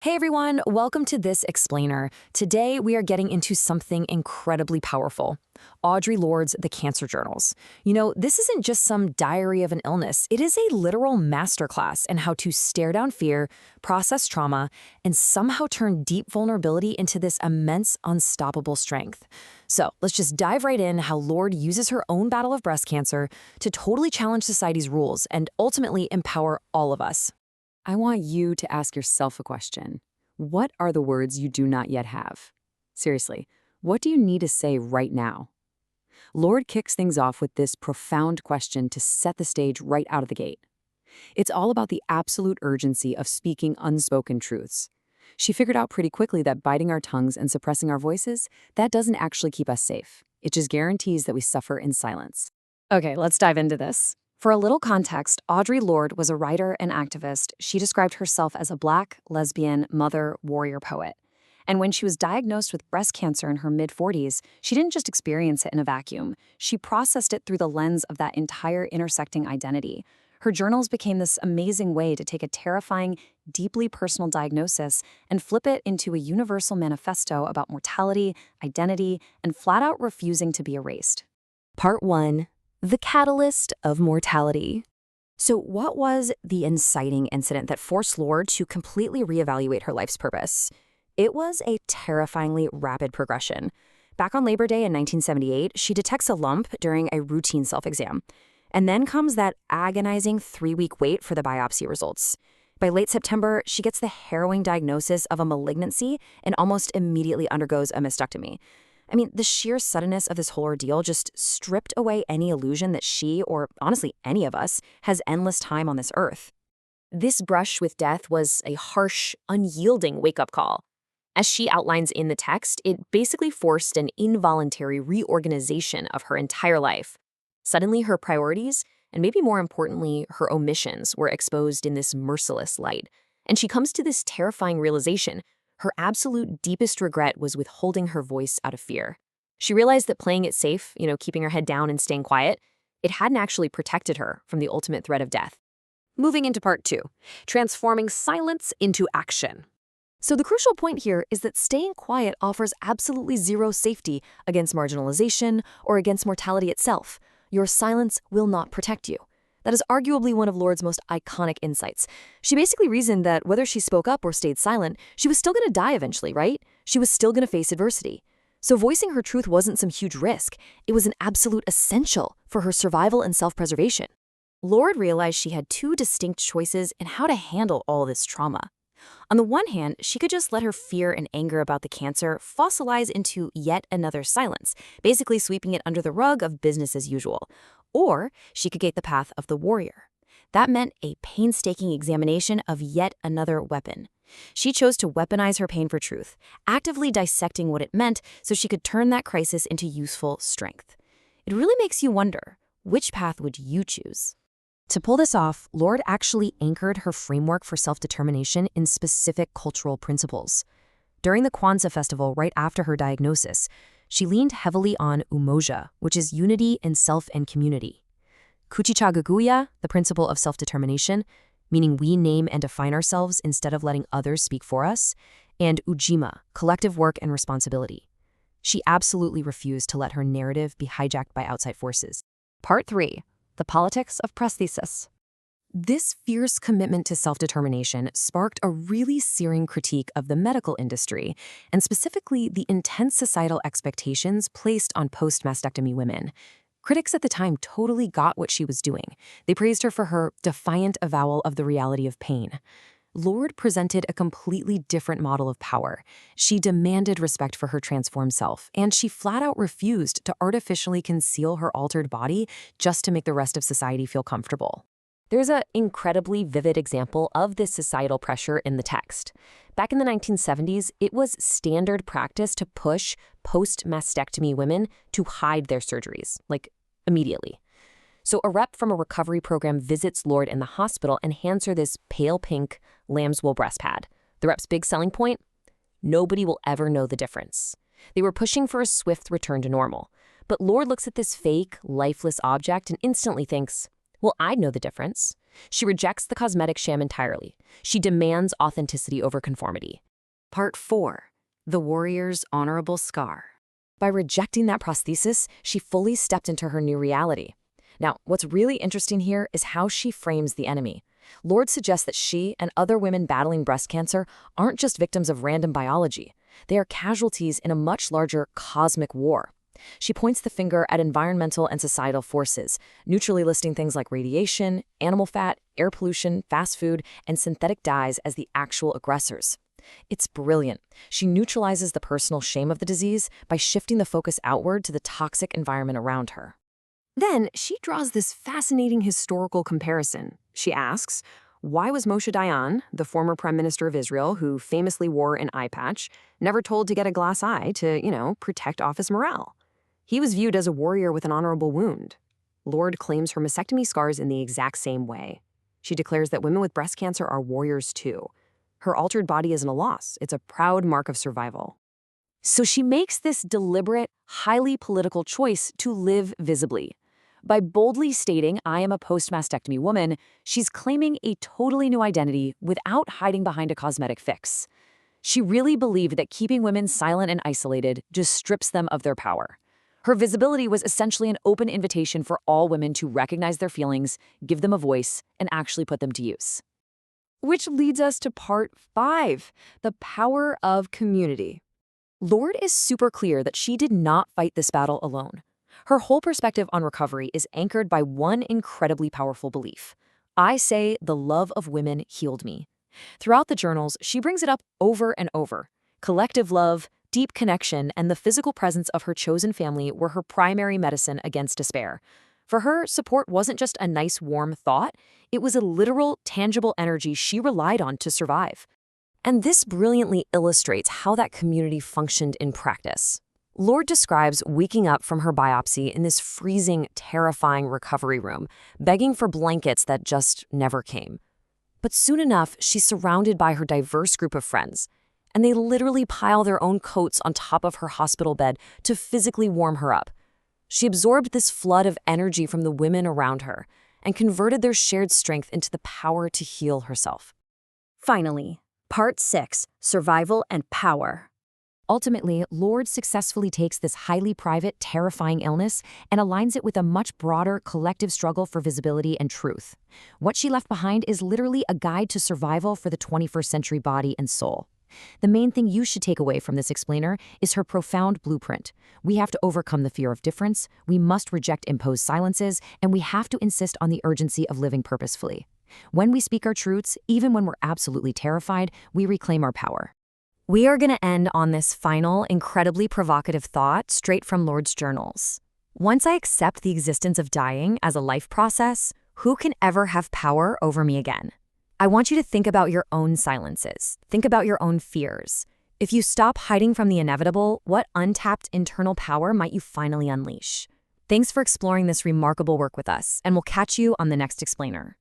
Hey everyone, welcome to this explainer. Today we are getting into something incredibly powerful. Audre Lorde's The Cancer Journals. This isn't just some diary of an illness. It is a literal masterclass in how to stare down fear, process trauma, and somehow turn deep vulnerability into this immense, unstoppable strength. So let's just dive right in how Lorde uses her own battle of breast cancer to totally challenge society's rules and ultimately empower all of us. I want you to ask yourself a question. What are the words you do not yet have? Seriously, what do you need to say right now? Lorde kicks things off with this profound question to set the stage right out of the gate. It's all about the absolute urgency of speaking unspoken truths. She figured out pretty quickly that biting our tongues and suppressing our voices, that doesn't actually keep us safe. It just guarantees that we suffer in silence. Okay, let's dive into this. For a little context, Audre Lorde was a writer and activist. She described herself as a Black, lesbian, mother, warrior poet. And when she was diagnosed with breast cancer in her mid-40s, she didn't just experience it in a vacuum. She processed it through the lens of that entire intersecting identity. Her journals became this amazing way to take a terrifying, deeply personal diagnosis and flip it into a universal manifesto about mortality, identity, and flat-out refusing to be erased. Part 1. The catalyst of mortality. So what was the inciting incident that forced Lorde to completely reevaluate her life's purpose? It was a terrifyingly rapid progression. Back on Labor Day in 1978, she detects a lump during a routine self-exam. And then comes that agonizing 3-week wait for the biopsy results. By late September, she gets the harrowing diagnosis of a malignancy and almost immediately undergoes a mastectomy. The sheer suddenness of this whole ordeal just stripped away any illusion that she, or honestly any of us, has endless time on this earth. This brush with death was a harsh, unyielding wake-up call. As she outlines in the text, it basically forced an involuntary reorganization of her entire life. Suddenly, her priorities, and maybe more importantly, her omissions, were exposed in this merciless light. And she comes to this terrifying realization. Her absolute deepest regret was withholding her voice out of fear. She realized that playing it safe, keeping her head down and staying quiet, it hadn't actually protected her from the ultimate threat of death. Moving into part 2, transforming silence into action. So the crucial point here is that staying quiet offers absolutely zero safety against marginalization or against mortality itself. Your silence will not protect you. That is arguably one of Lorde's most iconic insights. She basically reasoned that whether she spoke up or stayed silent, she was still going to die eventually, right? She was still going to face adversity. So voicing her truth wasn't some huge risk. It was an absolute essential for her survival and self-preservation. Lorde realized she had 2 distinct choices in how to handle all this trauma. On the one hand, she could just let her fear and anger about the cancer fossilize into yet another silence, basically sweeping it under the rug of business as usual. Or she could take the path of the warrior. That meant a painstaking examination of yet another weapon. She chose to weaponize her pain for truth, actively dissecting what it meant so she could turn that crisis into useful strength. It really makes you wonder, which path would you choose? To pull this off, Lorde actually anchored her framework for self-determination in specific cultural principles. During the Kwanzaa festival right after her diagnosis, she leaned heavily on umoja, which is unity in self and community. Kuchichaguguya, the principle of self-determination, meaning we name and define ourselves instead of letting others speak for us, and ujima, collective work and responsibility. She absolutely refused to let her narrative be hijacked by outside forces. Part 3. The politics of prosthesis. This fierce commitment to self-determination sparked a really searing critique of the medical industry, and specifically the intense societal expectations placed on post-mastectomy women. Critics at the time totally got what she was doing. They praised her for her defiant avowal of the reality of pain. Lorde presented a completely different model of power. She demanded respect for her transformed self, and she flat-out refused to artificially conceal her altered body just to make the rest of society feel comfortable. There's an incredibly vivid example of this societal pressure in the text. Back in the 1970s, it was standard practice to push post-mastectomy women to hide their surgeries, immediately. So a rep from a recovery program visits Lorde in the hospital and hands her this pale pink lamb's wool breast pad. The rep's big selling point? Nobody will ever know the difference. They were pushing for a swift return to normal. But Lorde looks at this fake, lifeless object and instantly thinks, Well, I'd know the difference. She rejects the cosmetic sham entirely. She demands authenticity over conformity. Part 4. The warrior's honorable scar. By rejecting that prosthesis, she fully stepped into her new reality. Now, what's really interesting here is how she frames the enemy. Lorde suggests that she and other women battling breast cancer aren't just victims of random biology. They are casualties in a much larger cosmic war. She points the finger at environmental and societal forces, neutrally listing things like radiation, animal fat, air pollution, fast food, and synthetic dyes as the actual aggressors. It's brilliant. She neutralizes the personal shame of the disease by shifting the focus outward to the toxic environment around her. Then she draws this fascinating historical comparison. She asks, why was Moshe Dayan, the former prime minister of Israel who famously wore an eye patch, never told to get a glass eye to, protect office morale? He was viewed as a warrior with an honorable wound. Lorde claims her mastectomy scars in the exact same way. She declares that women with breast cancer are warriors too. Her altered body isn't a loss, it's a proud mark of survival. So she makes this deliberate, highly political choice to live visibly. By boldly stating, I am a post-mastectomy woman, she's claiming a totally new identity without hiding behind a cosmetic fix. She really believed that keeping women silent and isolated just strips them of their power. Her visibility was essentially an open invitation for all women to recognize their feelings, give them a voice, and actually put them to use. Which leads us to part 5, the power of community. Lorde is super clear that she did not fight this battle alone. Her whole perspective on recovery is anchored by one incredibly powerful belief. I say the love of women healed me. Throughout the journals, she brings it up over and over. Collective love, deep connection, and the physical presence of her chosen family were her primary medicine against despair. For her, support wasn't just a nice, warm thought. It was a literal, tangible energy she relied on to survive. And this brilliantly illustrates how that community functioned in practice. Lorde describes waking up from her biopsy in this freezing, terrifying recovery room, begging for blankets that just never came. But soon enough, she's surrounded by her diverse group of friends, and they literally pile their own coats on top of her hospital bed to physically warm her up. She absorbed this flood of energy from the women around her and converted their shared strength into the power to heal herself. Finally, Part 6, Survival and Power. Ultimately, Lorde successfully takes this highly private, terrifying illness and aligns it with a much broader collective struggle for visibility and truth. What she left behind is literally a guide to survival for the 21st century body and soul. The main thing you should take away from this explainer is her profound blueprint. We have to overcome the fear of difference, we must reject imposed silences, and we have to insist on the urgency of living purposefully. When we speak our truths, even when we're absolutely terrified, we reclaim our power. We are going to end on this final, incredibly provocative thought straight from Lorde's journals. Once I accept the existence of dying as a life process, who can ever have power over me again? I want you to think about your own silences. Think about your own fears. If you stop hiding from the inevitable, what untapped internal power might you finally unleash? Thanks for exploring this remarkable work with us, and we'll catch you on the next explainer.